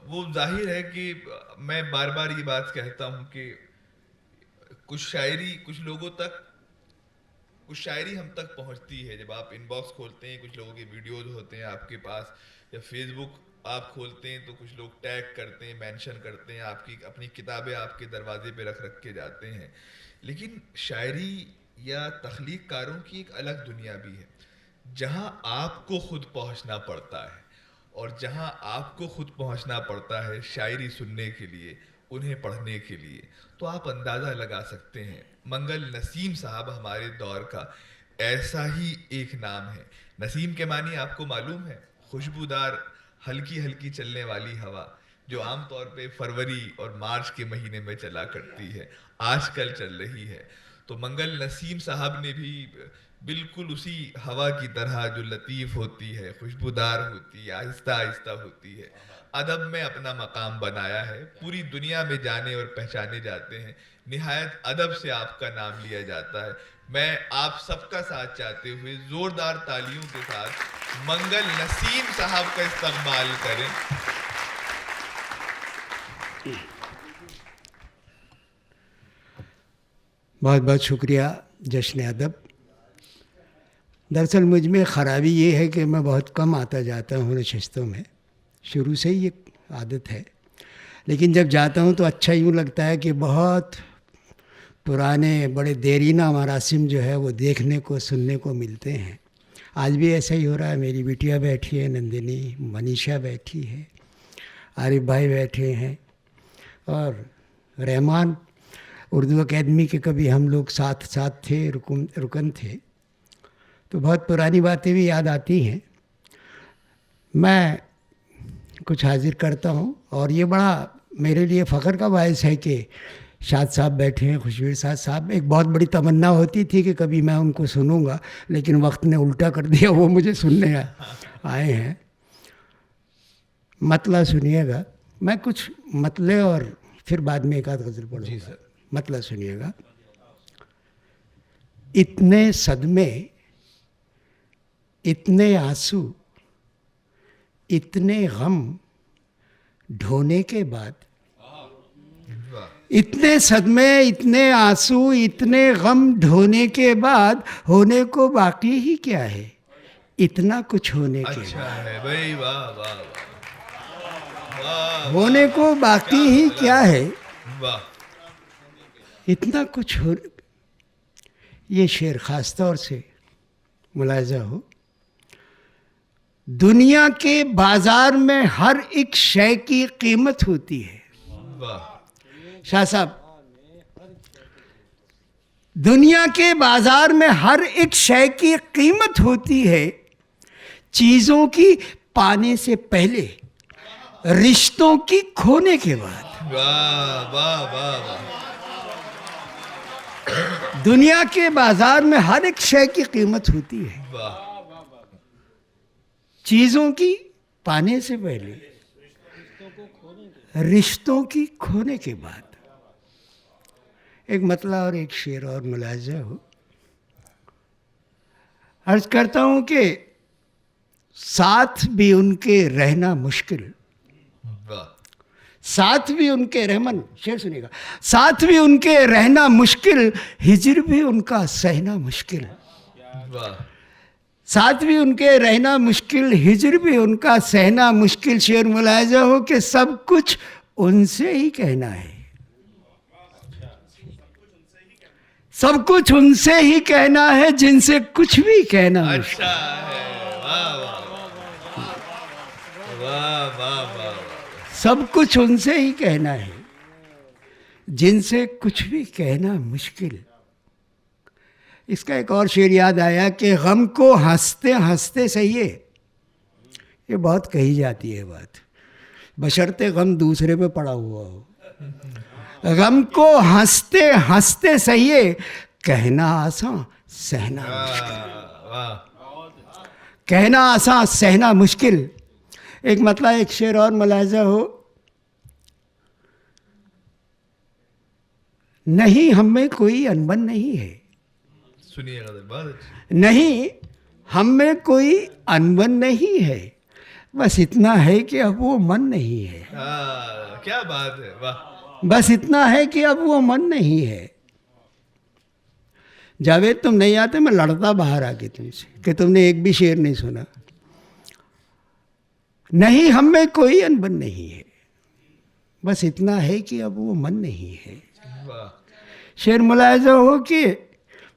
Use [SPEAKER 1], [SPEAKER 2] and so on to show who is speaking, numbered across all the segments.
[SPEAKER 1] वो जाहिर है कि मैं बार बार ये बात कहता हूँ कि कुछ शायरी कुछ लोगों तक कुछ शायरी हम तक पहुंचती है। जब आप इनबॉक्स खोलते हैं, कुछ लोगों के वीडियोज होते हैं आपके पास, या फेसबुक आप खोलते हैं तो कुछ लोग टैग करते हैं, मेंशन करते हैं, आपकी अपनी किताबें आपके दरवाजे पे रख रख के जाते हैं। लेकिन शायरी या तख्लीक़कारों की एक अलग दुनिया भी है, जहां आपको खुद पहुंचना पड़ता है। और जहां आपको खुद पहुंचना पड़ता है शायरी सुनने के लिए, उन्हें पढ़ने के लिए, तो आप अंदाज़ा लगा सकते हैं। मंगल नसीम साहब हमारे दौर का ऐसा ही एक नाम है। नसीम के मानी आपको मालूम है, खुशबूदार हल्की हल्की चलने वाली हवा, जो आमतौर पे फरवरी और मार्च के महीने में चला करती है, आजकल चल रही है। तो मंगल नसीम साहब ने भी बिल्कुल उसी हवा की तरह, जो लतीफ़ होती है, खुशबूदार होती है, आहिस्ता आहिस्ता होती है, अदब में अपना मकाम बनाया है। पूरी दुनिया में जाने और पहचाने जाते हैं, निहायत अदब से आपका नाम लिया जाता है। मैं आप सबका साथ चाहते हुए ज़ोरदार तालियों के साथ मंगल नसीम साहब का इस्तकबाल करें।
[SPEAKER 2] बहुत बहुत शुक्रिया जश्न अदब। दरअसल मुझ में ख़राबी ये है कि मैं बहुत कम आता जाता हूँ नशिस्तों में, शुरू से ही ये आदत है। लेकिन जब जाता हूँ तो अच्छा यूँ लगता है कि बहुत पुराने बड़े देरीना मरासिम जो है वो देखने को सुनने को मिलते हैं। आज भी ऐसा ही हो रहा है। मेरी बिटिया बैठी है, नंदिनी, मनीषा बैठी है, आरिफ भाई बैठे हैं, और रहमान उर्दू अकेडमी के कभी हम लोग साथ साथ थे, रुकन थे। तो बहुत पुरानी बातें भी याद आती हैं। मैं कुछ हाजिर करता हूँ, और ये बड़ा मेरे लिए फ़ख्र का बायस है कि शाद साहब बैठे हैं, खुशबीर साहब। एक बहुत बड़ी तमन्ना होती थी कि कभी मैं उनको सुनूंगा, लेकिन वक्त ने उल्टा कर दिया, वो मुझे सुनने आए हैं। मतला सुनिएगा, मैं कुछ मतले और फिर बाद में एक आध गज़ल पढ़ूँगा। जी सर। मतला सुनिएगा। इतने सदमे, इतने आंसू, इतने गम ढोने के बाद, इतने सदमे, इतने आंसू, इतने गम बाद के बाद होने को बाकी ही क्या है, इतना कुछ होने के
[SPEAKER 1] अच्छा
[SPEAKER 2] बाद।
[SPEAKER 1] है भाई, वाह वाह वाह,
[SPEAKER 2] होने को बाकी ही क्या है,
[SPEAKER 1] वाह,
[SPEAKER 2] इतना कुछ हो। ये शेर ख़ास तौर से मुलाहिज़ा हो, दुनिया के बाज़ार में हर एक शय की कीमत होती है।
[SPEAKER 1] वाह।
[SPEAKER 2] शाह साहब, दुनिया के बाज़ार में हर एक शय की कीमत होती है, चीज़ों की पाने से पहले, रिश्तों की खोने के बाद।
[SPEAKER 1] वाह वाह वाह वाह।
[SPEAKER 2] दुनिया के बाजार में हर एक शय की कीमत होती है, चीजों की पाने से पहले, रिश्तों की खोने के बाद। एक मतला और एक शेर और मुलाहिज़ा हो। अर्ज करता हूं कि साथ भी उनके रहना मुश्किल, साथ भी उनके रहमन, शेर सुनिएगा, साथ भी उनके रहना मुश्किल, हिजर भी उनका सहना मुश्किल। साथ भी उनके रहना मुश्किल, हिजर भी उनका सहना मुश्किल। शेर मुलाहिज़ा हो कि सब कुछ उनसे ही कहना है, सब कुछ उनसे ही कहना है, जिनसे कुछ भी कहना मुश्किल। सब कुछ उनसे ही कहना है, जिनसे कुछ भी कहना मुश्किल। इसका एक और शेर याद आया कि गम को हंसते हंसते सहिए। ये बहुत कही जाती है बात, बशर्ते गम दूसरे पे पड़ा हुआ हो। गम को हंसते हंसते सहिए, कहना आसान सहना मुश्किल, कहना आसान सहना मुश्किल। एक मतलब एक शेर और मुलाहिज़ा हो, नहीं हम में कोई अनबन नहीं है, सुनिएगा, नहीं हम में कोई अनबन नहीं है, बस इतना है कि अब वो मन नहीं है।
[SPEAKER 1] हाँ, क्या बात है, वाह।
[SPEAKER 2] बस इतना है कि अब वो मन नहीं है। जावेद तुम नहीं आते मैं लड़ता बाहर आके तुमसे कि तुमने एक भी शेर नहीं सुना। नहीं हम में कोई अनबन नहीं है, बस इतना है कि अब वो मन नहीं है।
[SPEAKER 1] वाह,
[SPEAKER 2] शेर मुलाहिजा हो कि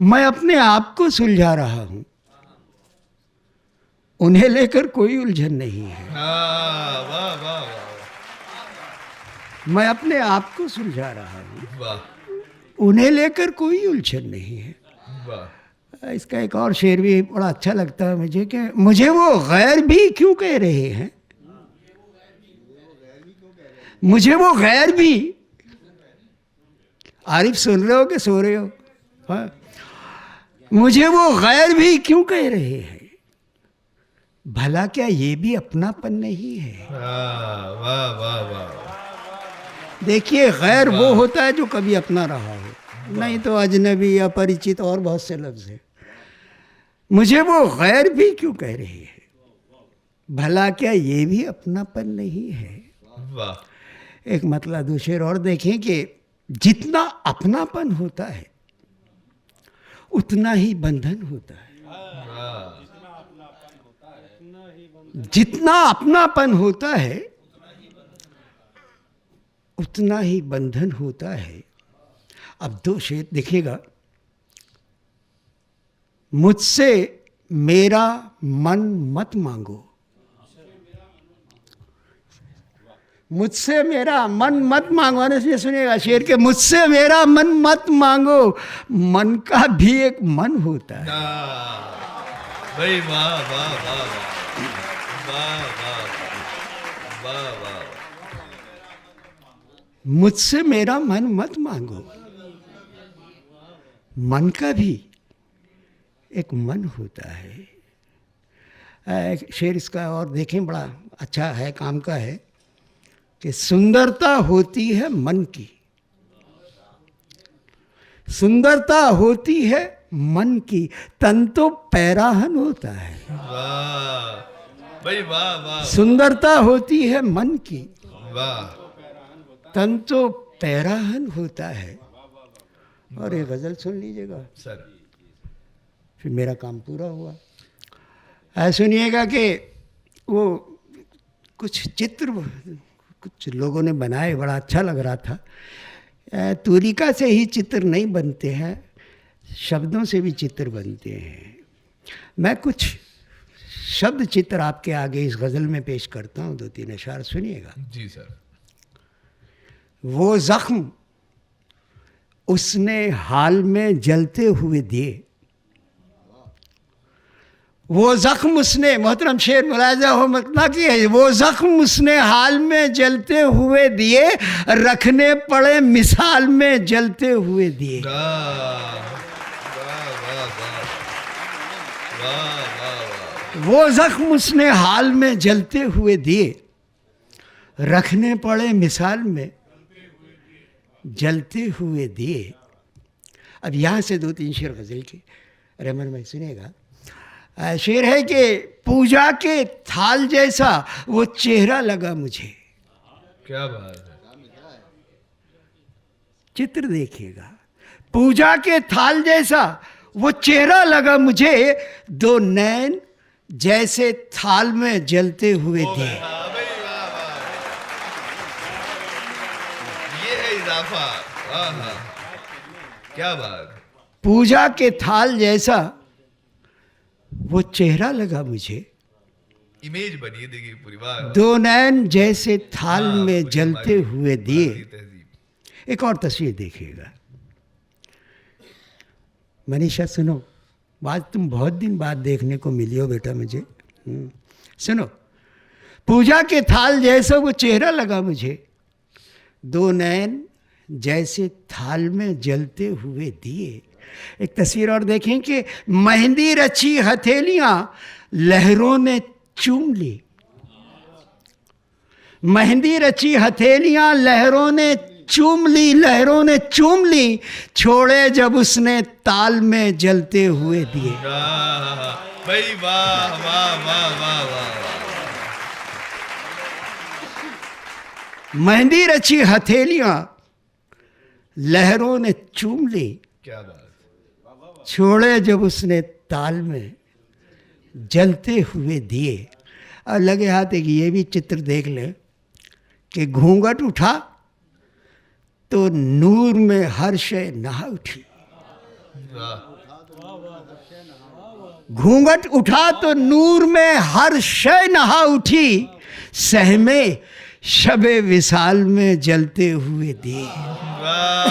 [SPEAKER 2] मैं अपने आप को सुलझा रहा हूं, उन्हें लेकर कोई उलझन नहीं है।
[SPEAKER 1] हाँ, वाह वाह वाह
[SPEAKER 2] मैं अपने आप को सुलझा रहा हूं,
[SPEAKER 1] वाह
[SPEAKER 2] उन्हें लेकर कोई उलझन नहीं है।
[SPEAKER 1] वाह।
[SPEAKER 2] इसका एक और शेर भी बड़ा अच्छा लगता है मुझे कि मुझे वो गैर भी क्यों कह रहे हैं, मुझे वो गैर भी। आरिफ सुन रहे हो कि सो रहे हो? हाँ, मुझे वो गैर भी क्यों कह रहे हैं, भला क्या ये भी अपनापन नहीं है।
[SPEAKER 1] हाँ, वाह वाह वाह।
[SPEAKER 2] देखिए गैर वो होता है जो कभी अपना रहा हो, नहीं तो अजनबी या परिचित और बहुत से लफ्ज है। मुझे वो गैर भी क्यों कह रहे हैं, भला क्या ये भी अपनापन नहीं है।
[SPEAKER 1] वाह,
[SPEAKER 2] एक मतलब दो शेर और देखें कि जितना अपनापन होता है उतना ही बंधन होता है।
[SPEAKER 1] वाह,
[SPEAKER 2] जितना अपनापन होता है उतना ही बंधन होता है। अब दो शेर देखिएगा। मुझसे मेरा मन मत मांगो, मुझसे मेरा मन मत मांगो। आने से सुनिएगा शेर के, मुझसे मेरा मन मत मांगो, मन का भी एक मन होता है।
[SPEAKER 1] भाई वाह वाह वाह वाह वाह वाह वाह।
[SPEAKER 2] मुझसे मेरा मन मत मांगो, मन का भी एक मन होता है। एक शेर इसका और देखें, बड़ा अच्छा है, काम का है कि सुंदरता होती है मन की, सुंदरता होती है मन की, तन तो पैराहन होता है।
[SPEAKER 1] वाह भाई वाह वाह।
[SPEAKER 2] सुंदरता होती है मन की,
[SPEAKER 1] वाह,
[SPEAKER 2] तन तो पैराहन होता है। और ये गज़ल सुन लीजिएगा,
[SPEAKER 1] सर
[SPEAKER 2] फिर मेरा काम पूरा हुआ। सुनिएगा कि वो कुछ चित्र कुछ लोगों ने बनाए, बड़ा अच्छा लग रहा था। तूलिका से ही चित्र नहीं बनते हैं, शब्दों से भी चित्र बनते हैं। मैं कुछ शब्द चित्र आपके आगे इस गज़ल में पेश करता हूँ, दो तीन अशार सुनिएगा।
[SPEAKER 1] जी सर।
[SPEAKER 2] वो ज़ख्म उसने हाल में जलते हुए दिए, वो ज़ख्म उसने, मोहतरम शेर मुलाहिजा हो मतलब कि है, वो ज़ख्म उसने हाल में जलते हुए दिए, रखने पड़े मिसाल में जलते हुए दिए। वो ज़ख्म उसने हाल में जलते हुए दिए, रखने पड़े मिसाल में जलते हुए दिए। अब यहाँ से दो तीन शेर गज़ल के रहमान भाई सुनिएगा। शेर है कि पूजा के थाल जैसा वो चेहरा लगा मुझे।
[SPEAKER 1] क्या बात है।
[SPEAKER 2] चित्र देखिएगा, पूजा के थाल जैसा वो चेहरा लगा मुझे, दो नैन जैसे थाल में जलते हुए दिए।
[SPEAKER 1] ये है इजाफा। क्या बात।
[SPEAKER 2] पूजा के थाल जैसा वो चेहरा लगा मुझे,
[SPEAKER 1] इमेज बनी, देखिए पूरी बात।
[SPEAKER 2] दो नैन जैसे थाल में जलते हुए दिए।
[SPEAKER 1] तहजीब।
[SPEAKER 2] एक और तस्वीर देखिएगा। मनीषा सुनो, आज तुम बहुत दिन बाद देखने को मिली हो बेटा मुझे। सुनो, पूजा के थाल जैसा वो चेहरा लगा मुझे, दो नैन जैसे थाल में जलते हुए दिए। एक तस्वीर और देखें कि मेहंदी रची हथेलियां लहरों ने चूम ली, मेहंदी रची हथेलियां लहरों ने चूम ली, लहरों ने चूम ली, छोड़े जब उसने ताल में जलते हुए दिए।
[SPEAKER 1] भाई वाह वाह वाह वाह वाह।
[SPEAKER 2] मेहंदी रची हथेलियां लहरों ने चूम ली,
[SPEAKER 1] क्या बात।
[SPEAKER 2] छोड़े जब उसने ताल में जलते हुए दिए। और लगे हाथ एक ये भी चित्र देख ले कि घूंघट उठा तो नूर में हर शय नहा उठी।
[SPEAKER 1] वाह
[SPEAKER 2] घूंघट उठा तो नूर में हर शय नहा उठी, सहमे शबे विसाल में जलते हुए दिए।
[SPEAKER 1] वाह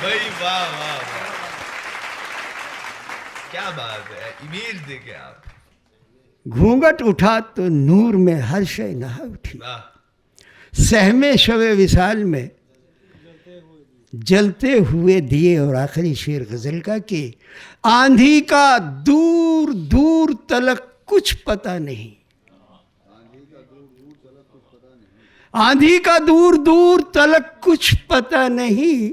[SPEAKER 1] भाई, वाह वाह वाह, क्या बात है, इमेज देखे आप।
[SPEAKER 2] घूंघट उठा तो नूर में हर शय नहा उठी,
[SPEAKER 1] वाह
[SPEAKER 2] सहमे शबे विसाल में जलते हुए दिए। और आखिरी शेर गजल का कि आंधी का दूर दूर तलक कुछ पता नहीं, आंधी का दूर दूर तलक कुछ पता नहीं,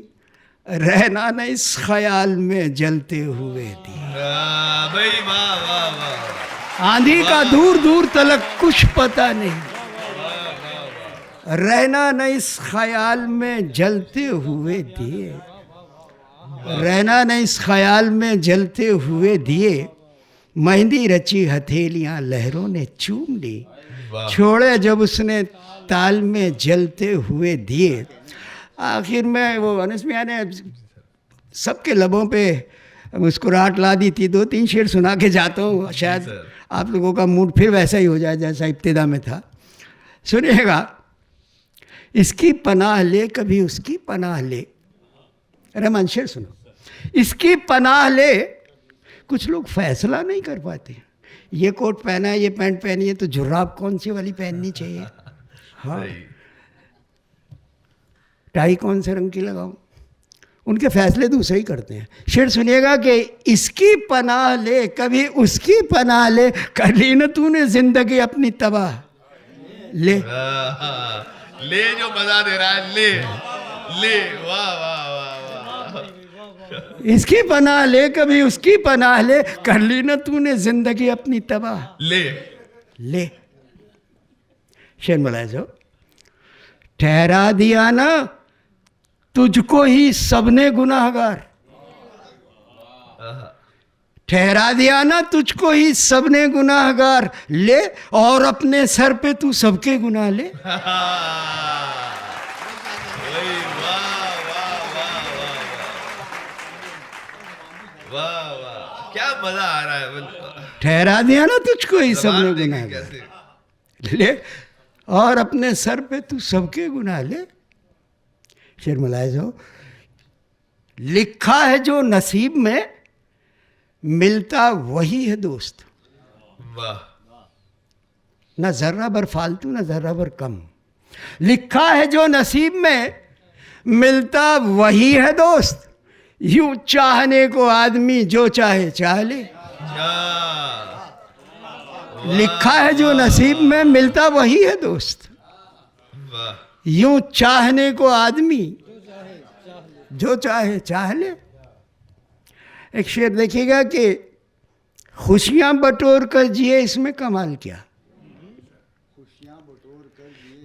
[SPEAKER 2] रहना न इस ख्याल में जलते हुए दिए।
[SPEAKER 1] भाई, वाह वाह वाह,
[SPEAKER 2] आंधी का दूर दूर तलक कुछ पता नहीं, रहना न इस ख्याल में जलते हुए दिए, रहना न इस ख्याल में जलते हुए दिए। मेहंदी रची हथेलियां लहरों ने चूम ली,
[SPEAKER 1] वाह
[SPEAKER 2] छोड़े जब उसने ताल में जलते हुए दिए। आखिर में वो अनस मियां ने सबके लबों पे मुस्कुराहट ला दी थी। 2-3 शेर सुना के जाता हूँ, शायद
[SPEAKER 1] सर।
[SPEAKER 2] आप लोगों का मूड फिर वैसा ही हो जाए जैसा इब्तिदा में था। सुनिएगा, इसकी पनाह ले कभी उसकी पनाह ले। रहमान शेर सुनो। इसकी पनाह ले, कुछ लोग फैसला नहीं कर पाते। ये कोट पहना है, ये पैंट पहनी है, तो जुर्राब कौन सी वाली पहननी चाहिए, हाँ,
[SPEAKER 1] सही।
[SPEAKER 2] टाई कौन से रंग की लगाऊं, उनके फैसले दूसरे ही करते हैं। शेर सुनिएगा कि इसकी पनाह ले कभी उसकी पनाह ले, कर ली न तूने जिंदगी अपनी तबाह ले।
[SPEAKER 1] ले जो मजा दे रहा है, ले वाह वाह वाह वाह।
[SPEAKER 2] इसकी पनाह ले कभी उसकी पनाह ले, कर ली न तूने जिंदगी अपनी तबाह ले। शेर मलाए जो ठहरा दिया ना तुझको ही सबने गुनाहगार, ठहरा दिया ना तुझको ही सबने गुनाहगार, ले और अपने सर पे तू सबके गुनाह ले।
[SPEAKER 1] वाह वाह, क्या मजा आ रहा है।
[SPEAKER 2] ठहरा दिया ना तुझको ही सबने
[SPEAKER 1] जवाब देंगे
[SPEAKER 2] गुनाहगार,
[SPEAKER 1] कैसे?
[SPEAKER 2] ले और अपने सर पे तू सबके गुनाह ले। शेर मुलाहिज़ हो, लिखा है जो नसीब में मिलता वही है दोस्त,
[SPEAKER 1] वाह
[SPEAKER 2] न जर्रा भर फालतू न जर्रा भर कम। लिखा है जो नसीब में मिलता वही है दोस्त, यूं चाहने को आदमी जो चाहे चाह ले। लिखा है जो नसीब में मिलता वही है दोस्त,
[SPEAKER 1] वाह
[SPEAKER 2] यूं चाहने को आदमी जो चाहे चाह ले। एक शेर देखिएगा कि खुशियां बटोर कर जिए, इसमें कमाल क्या,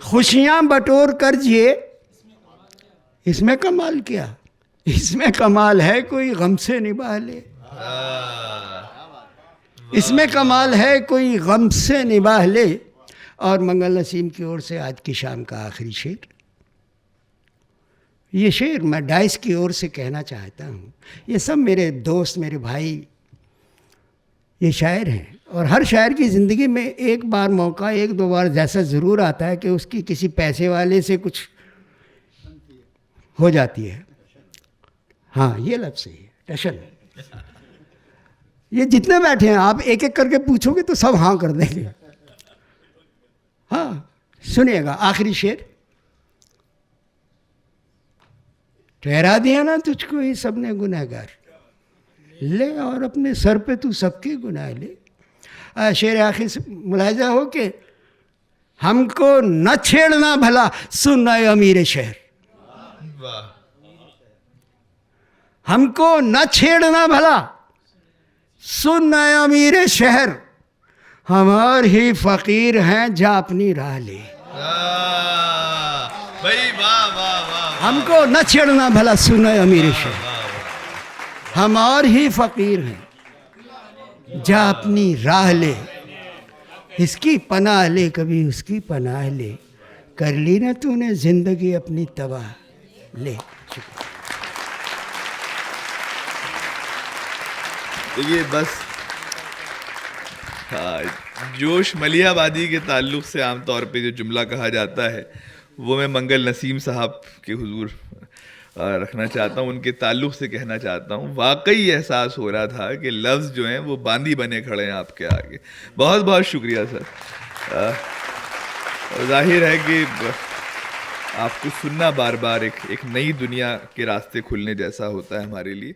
[SPEAKER 2] खुशियां बटोर कर जिए इसमें कमाल क्या, इसमें कमाल है कोई गम से निभा ले, इसमें कमाल है कोई गम से निभा ले। और मंगल नसीम की ओर से आज की शाम का आखिरी शेर, ये शेर मैं डाइस की ओर से कहना चाहता हूँ। ये सब मेरे दोस्त मेरे भाई ये शायर हैं, और हर शायर की ज़िंदगी में एक बार मौका 1-2 बार जैसा ज़रूर आता है कि उसकी किसी पैसे वाले से कुछ हो जाती है। हाँ, ये लफ्ज़ सही है, टशन। ये जितने बैठे हैं आप एक एक करके पूछोगे तो सब हाँ कर देंगे। हाँ, सुनिएगा आखिरी शेर, ठहरा दिया ना तुझको ही सबने गुनहगार, ले और अपने सर पे तू सबके गुनाह ले। शेर आखिर से मुलाहिजा हो कि हमको न छेड़ना भला सुन आए अमीर शहर,
[SPEAKER 1] वाह
[SPEAKER 2] हमको न छेड़ना भला सुन आए अमीर शहर, हमार ही फ़कीर हैं जा अपनी राह ले।
[SPEAKER 1] भाई वाह वाह वाह।
[SPEAKER 2] हमको न छेड़ना भला सुनो अमीर शेर, हम और ही फकीर हैं, जा अपनी राह ले, इसकी पनाह ले कभी उसकी पनाह ले, कर ली ना तूने जिंदगी अपनी तबाह ले।
[SPEAKER 1] देखिए बस हाँ, जोश मलियाबादी के ताल्लुक से आमतौर पे जो जुमला कहा जाता है वो मैं मंगल नसीम साहब के हुजूर रखना चाहता हूँ, उनके ताल्लुक से कहना चाहता हूँ। वाकई एहसास हो रहा था कि लफ्ज़ जो हैं वो बांदी बने खड़े हैं आपके आगे। बहुत बहुत शुक्रिया सर। जाहिर है कि आपको सुनना बार बार एक नई दुनिया के रास्ते खुलने जैसा होता है हमारे लिए।